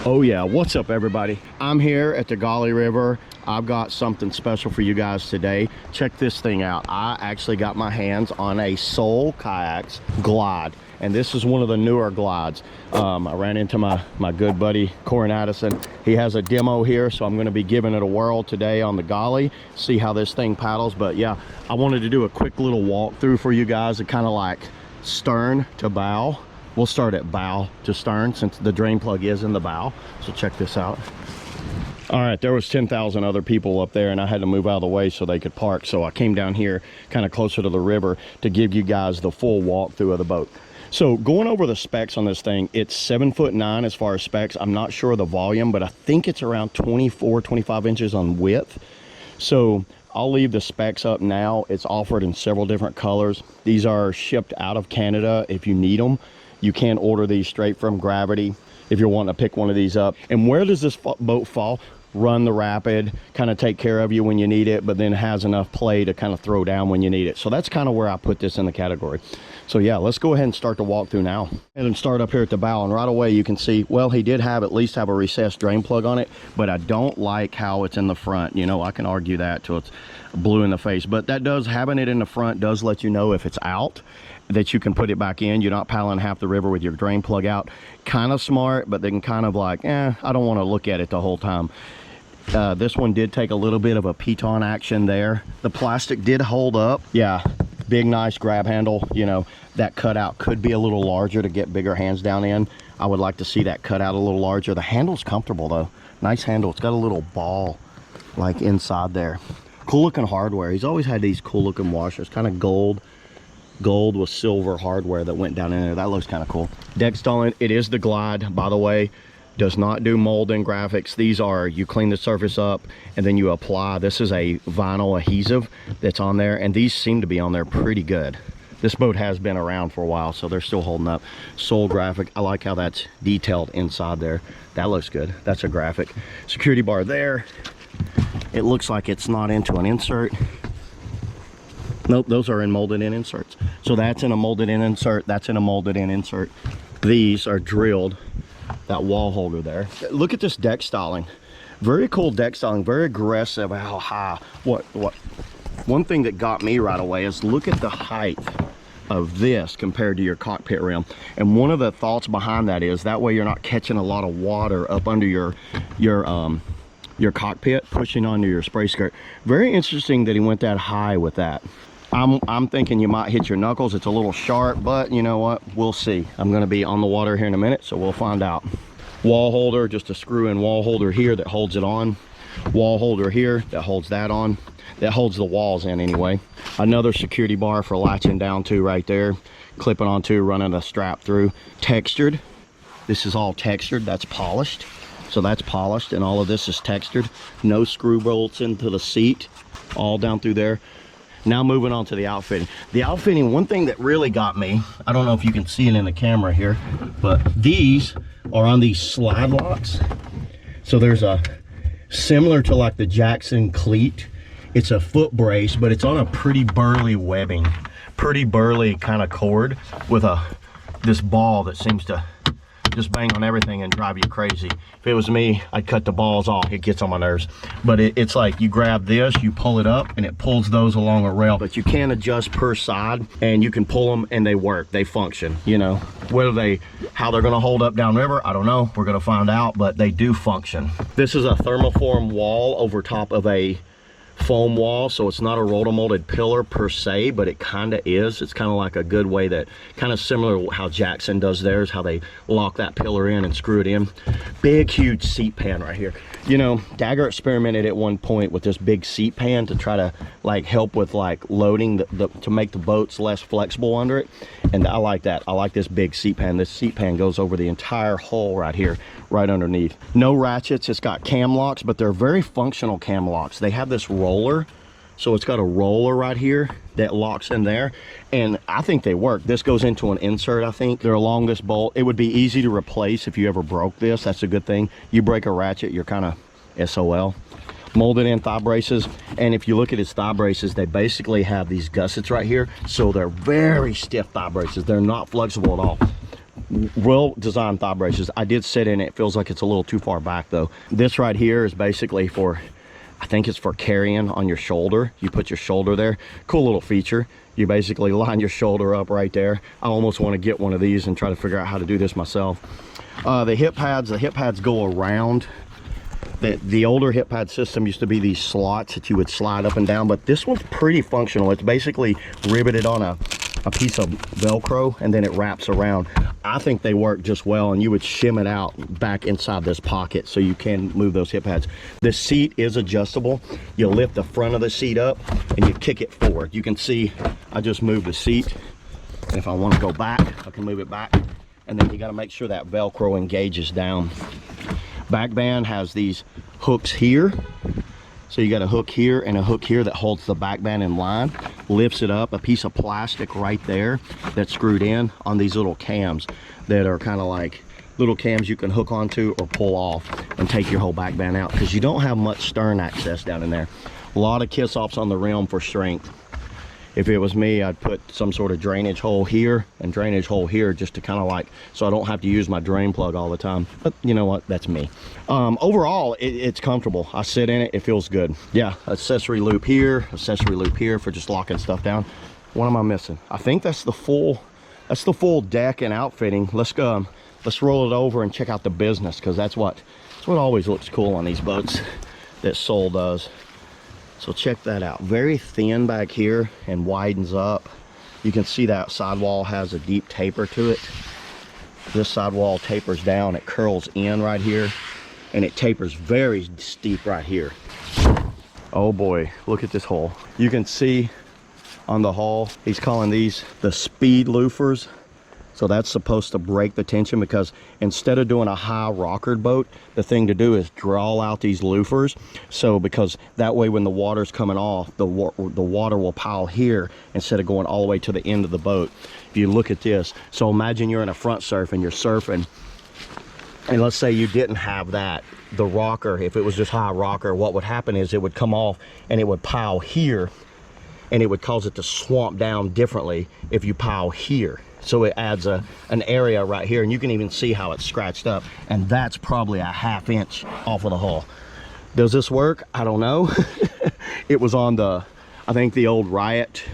Oh yeah, what's up everybody? I'm here at the Golly River. I've got something special for you guys today. Check this thing out. I actually got my hands on a Soul Kayaks glide, and this is one of the newer glides. I ran into my good buddy Corran Addison. He has a demo here, so I'm going to be giving it a whirl today on the Golly, see how this thing paddles. But yeah, I wanted to do a quick little walkthrough for you guys, to kind of like stern to bow. We'll start at bow to stern since the drain plug is in the bow. So check this out. All right, there was 10,000 other people up there and I had to move out of the way so they could park. So I came down here kind of closer to the river to give you guys the full walkthrough of the boat. So going over the specs on this thing, it's 7'9" as far as specs. I'm not sure of the volume, but I think it's around 24, 25 inches on width. So I'll leave the specs up now. It's offered in several different colors. These are shipped out of Canada if you need them. You can order these straight from Gravity if you're wanting to pick one of these up. And where does this boat fall? Run the rapid, kind of take care of you when you need it, but then has enough play to kind of throw down when you need it. So that's kind of where I put this in the category. So yeah, let's go ahead and start the walkthrough now. And start up here at the bow, and right away you can see, well, he did have at least have a recessed drain plug on it, but I don't like how it's in the front. You know, I can argue that till it's blue in the face, but that does, having it in the front does let you know if it's out, that you can put it back in. You're not paddling half the river with your drain plug out. Kind of smart, but then kind of like, I don't want to look at it the whole time. This one did take a little bit of a piton action there. The plastic did hold up. Yeah, big nice grab handle. You know, that cutout could be a little larger to get bigger hands down in. I would like to see that cutout a little larger. The handle's comfortable though. Nice handle. It's got a little ball like inside there. Cool looking hardware. He's always had these cool looking washers, kind of gold with silver hardware that went down in there. That looks kind of cool. Deck stalling, it is the Glide, by the way. Does not do molding graphics. These are, you clean the surface up and then you apply. This is a vinyl adhesive that's on there, and these seem to be on there pretty good. This boat has been around for a while, so they're still holding up. Soul graphic, I like how that's detailed inside there. That looks good. That's a graphic. Security bar there. It looks like it's not into an insert. Nope, those are in molded in inserts. So that's in a molded in insert, that's in a molded in insert. These are drilled, that wall holder there. Look at this deck styling. Very cool deck styling, very aggressive. How high, what one thing that got me right away is look at the height of this compared to your cockpit rim. And one of the thoughts behind that is that way you're not catching a lot of water up under your cockpit, pushing onto your spray skirt. Very interesting that he went that high with that. I'm thinking you might hit your knuckles. It's a little sharp, but you know what? We'll see. I'm going to be on the water here in a minute, so we'll find out. Wall holder, just a screw-in wall holder here that holds it on. Wall holder here that holds that on. That holds the walls in anyway. Another security bar for latching down to right there. Clipping onto, running a strap through. Textured. This is all textured. That's polished. So that's polished, and all of this is textured. No screw bolts into the seat. All down through there. Now moving on to the outfitting. The outfitting, one thing that really got me, I don't know if you can see it in the camera here, but these are on these slide locks. So there's a, similar to like the Jackson cleat, it's a foot brace, but it's on a pretty burly webbing, pretty burly kind of cord with this ball that seems to just bang on everything and drive you crazy. If it was me, I'd cut the balls off. It gets on my nerves. But it's like you grab this, you pull it up, and it pulls those along a rail. But you can adjust per side, and you can pull them, and they work. They function, you know. How they're gonna hold up downriver, I don't know. We're gonna find out, but they do function. This is a thermoform wall over top of a foam wall, so it's not a rotomolded pillar per se, but it kind of is. It's kind of like a good way that, kind of similar to how Jackson does theirs, how they lock that pillar in and screw it in. Big huge seat pan right here. You know, Dagger experimented at one point with this big seat pan to try to like help with like loading to make the boats less flexible under it, and I like that. I like this big seat pan. This seat pan goes over the entire hull right here, right underneath. No ratchets. It's got cam locks, but they're very functional cam locks. They have this roller, so it's got a roller right here that locks in there, and I think they work. This goes into an insert. I think they're along this bolt. It would be easy to replace if you ever broke this. That's a good thing. You break a ratchet, you're kind of SOL. Molded in thigh braces, and if you look at his thigh braces, they basically have these gussets right here, so they're very stiff thigh braces. They're not flexible at all. well designed thigh braces. I did sit in it. It feels like it's a little too far back though. This right here is basically for, I think it's for carrying on your shoulder. You put your shoulder there. Cool little feature. You basically line your shoulder up right there. I almost want to get one of these and try to figure out how to do this myself. The hip pads go around. The older hip pad system used to be these slots that you would slide up and down, but this one's pretty functional. It's basically riveted on a piece of Velcro, and then it wraps around. I think they work just well, and you would shim it out back inside this pocket so you can move those hip pads. The seat is adjustable. You lift the front of the seat up and you kick it forward. You can see I just moved the seat, and if I want to go back, I can move it back, and then you got to make sure that Velcro engages down. Back band has these hooks here. So you got a hook here and a hook here that holds the back band in line, lifts it up, a piece of plastic right there that's screwed in on these little cams that are kind of like little cams you can hook onto or pull off and take your whole back band out, because you don't have much stern access down in there. A lot of kiss offs on the rim for strength. If it was me, I'd put some sort of drainage hole here and drainage hole here, just to kind of like, so I don't have to use my drain plug all the time. But you know what, that's me. Overall, it's comfortable. I sit in it, it feels good. Yeah, accessory loop here for just locking stuff down. What am I missing? I think that's the full deck and outfitting. Let's roll it over and check out the business, because that's what always looks cool on these boats that Soul does. So check that out. Very thin back here and widens up. You can see that sidewall has a deep taper to it. This sidewall tapers down, it curls in right here, and it tapers very steep right here. Oh boy, look at this hull. You can see on the hull, he's calling these the speed loofers. So that's supposed to break the tension, because instead of doing a high rockered boat, the thing to do is draw out these loofers. So because that way when the water's coming off, the water will pile here instead of going all the way to the end of the boat. If you look at this, so imagine you're in a front surf and you're surfing, and let's say you didn't have that, the rocker, if it was just high rocker, what would happen is it would come off and it would pile here, and it would cause it to swamp down differently if you pile here. So it adds an area right here, and you can even see how it's scratched up, and that's probably a ½ inch off of the hull. Does this work? I don't know. It was on I think the old Riot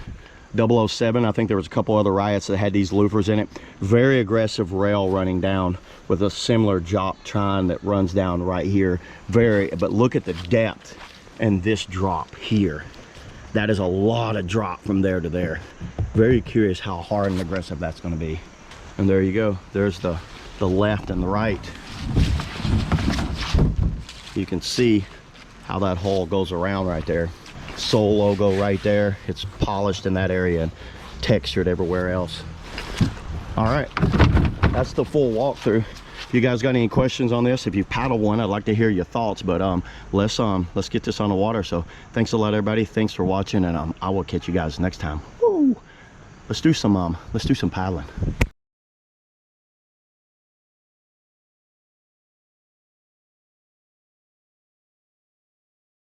007. I think there was a couple other Riots that had these loofers in it. Very aggressive rail running down with a similar drop chine that runs down right here. But look at the depth and this drop here. That is a lot of drop from there to there. Very curious how hard and aggressive that's going to be. And there you go. There's the left and the right. You can see how that hull goes around right there. Soul logo right there. It's polished in that area and textured everywhere else. All right, that's the full walkthrough. If you guys got any questions on this, if you paddle one, I'd like to hear your thoughts. But let's get this on the water. So thanks a lot, everybody. Thanks for watching, and I will catch you guys next time. Woo! Let's do some paddling.